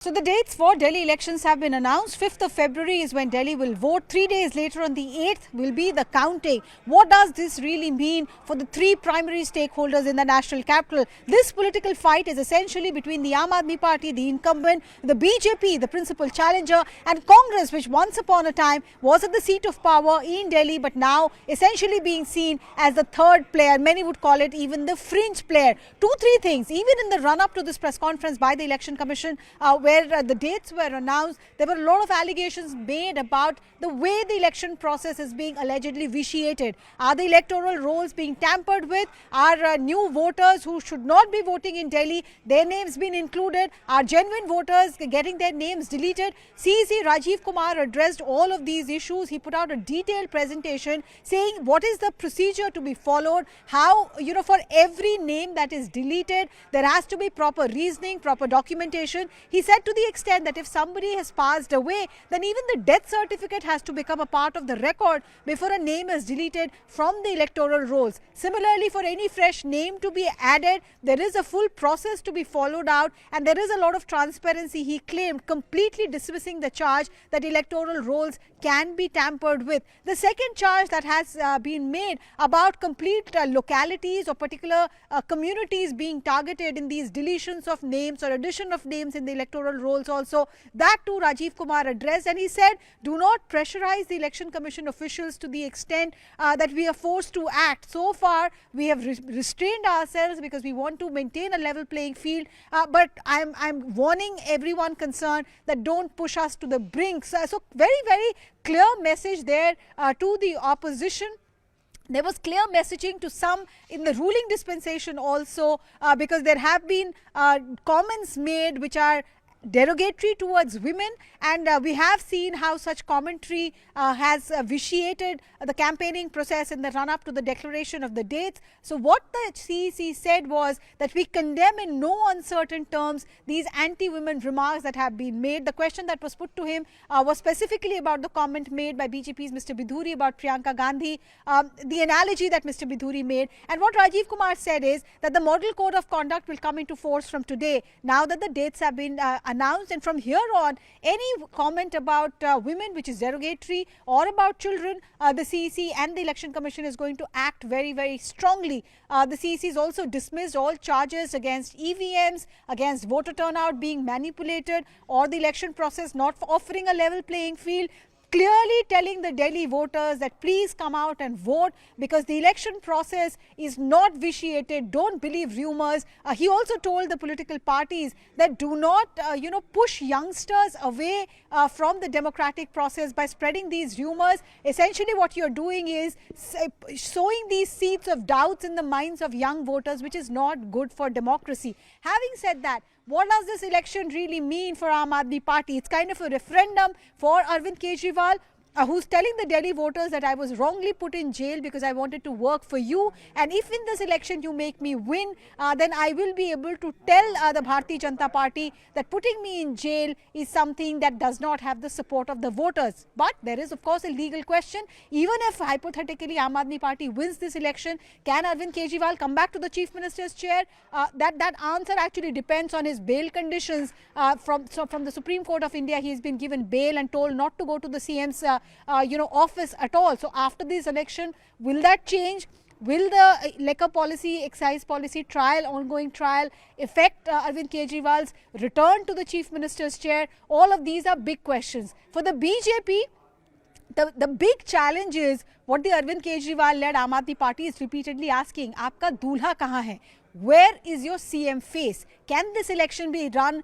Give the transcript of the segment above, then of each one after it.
So the dates for Delhi elections have been announced. 5th of February is when Delhi will vote. 3 days later on the 8th will be the counting. What does this really mean for the three primary stakeholders in the national capital? This political fight is essentially between the Aam Aadmi Party, the incumbent, the BJP, the principal challenger, and Congress, which once upon a time was at the seat of power in Delhi, but now essentially being seen as the third player. Many would call it even the fringe player. Three things, even in the run-up to this press conference by the Election Commission, where the dates were announced, there were a lot of allegations made about the way the election process is being allegedly vitiated. Are the electoral rolls being tampered with? Are new voters who should not be voting in Delhi, their names being included? Are genuine voters getting their names deleted? CEC Rajiv Kumar addressed all of these issues. He put out a detailed presentation saying what is the procedure to be followed, how, for every name that is deleted, there has to be proper reasoning, proper documentation. He said to the extent that if somebody has passed away, then even the death certificate has to become a part of the record before a name is deleted from the electoral rolls. Similarly, for any fresh name to be added, there is a full process to be followed out, and there is a lot of transparency, he claimed, completely dismissing the charge that electoral rolls can be tampered with. The second charge that has been made about complete localities or particular communities being targeted in these deletions of names or addition of names in the electoral rolls also, that too Rajiv Kumar addressed, and he said, do not pressurize the Election Commission officials to the extent that we are forced to act. So far, we have restrained ourselves because we want to maintain a level playing field, but I'm warning everyone concerned that don't push us to the brink. So very, very clear message there to the opposition. There was clear messaging to some in the ruling dispensation also, because there have been comments made which are derogatory towards women, and we have seen how such commentary has vitiated the campaigning process in the run-up to the declaration of the dates. So what the CEC said was that we condemn in no uncertain terms these anti-women remarks that have been made. The question that was put to him was specifically about the comment made by BJP's Mr. Bidhuri about Priyanka Gandhi, the analogy that Mr. Bidhuri made. And what Rajiv Kumar said is that the model code of conduct will come into force from today, now that the dates have been announced, and from here on, any comment about women which is derogatory or about children, the CEC and the Election Commission is going to act very, very strongly. The CEC has also dismissed all charges against EVMs, against voter turnout being manipulated, or the election process not offering a level playing field, clearly telling the Delhi voters that please come out and vote because the election process is not vitiated. Don't believe rumors. He also told the political parties that do not, push youngsters away from the democratic process by spreading these rumors. Essentially, what you're doing is sowing these seeds of doubts in the minds of young voters, which is not good for democracy. Having said that, what does this election really mean for Aam Aadmi Party? It's kind of a referendum for Arvind Kejriwal, who's telling the Delhi voters that I was wrongly put in jail because I wanted to work for you, and if in this election you make me win, then I will be able to tell the Bharatiya Janata Party that putting me in jail is something that does not have the support of the voters. But there is of course a legal question. Even if hypothetically Aam Aadmi Party wins this election, can Arvind Kejriwal come back to the Chief Minister's chair? That answer actually depends on his bail conditions. From the Supreme Court of India, he has been given bail and told not to go to the CM's office at all. So after this election, will that change? Will the liquor policy, excise policy trial, ongoing trial affect Arvind Kejriwal's return to the Chief Minister's chair? All of these are big questions. For the BJP, the big challenge is what the Arvind Kejriwal-led Aam Aadmi Party is repeatedly asking, aapka dulha kahan hai? Where is your CM face? Can this election be run,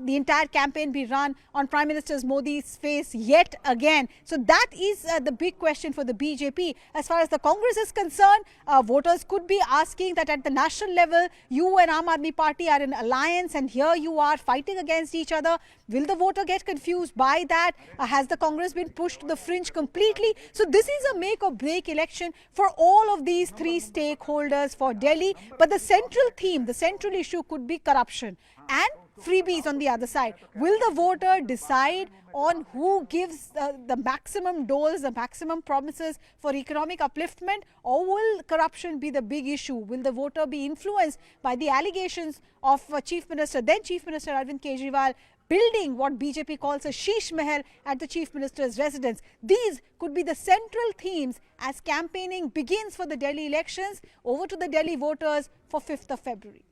the entire campaign be run on Prime Minister Modi's face yet again? So that is the big question for the BJP. As far as the Congress is concerned, voters could be asking that at the national level, you and Aam Aadmi Party are in alliance and here you are fighting against each other. Will the voter get confused by that? Has the Congress been pushed to the fringe completely? So this is a make or break election for all of these three stakeholders for Delhi. But the central theme, the central issue could be corruption and freebies on the other side. Will the voter decide on who gives the maximum doles, the maximum promises for economic upliftment, or will corruption be the big issue? Will the voter be influenced by the allegations of then Chief Minister Arvind Kejriwal building what BJP calls a Sheesh Mahal at the Chief Minister's residence. These could be the central themes as campaigning begins for the Delhi elections. Over to the Delhi voters for 5th of February.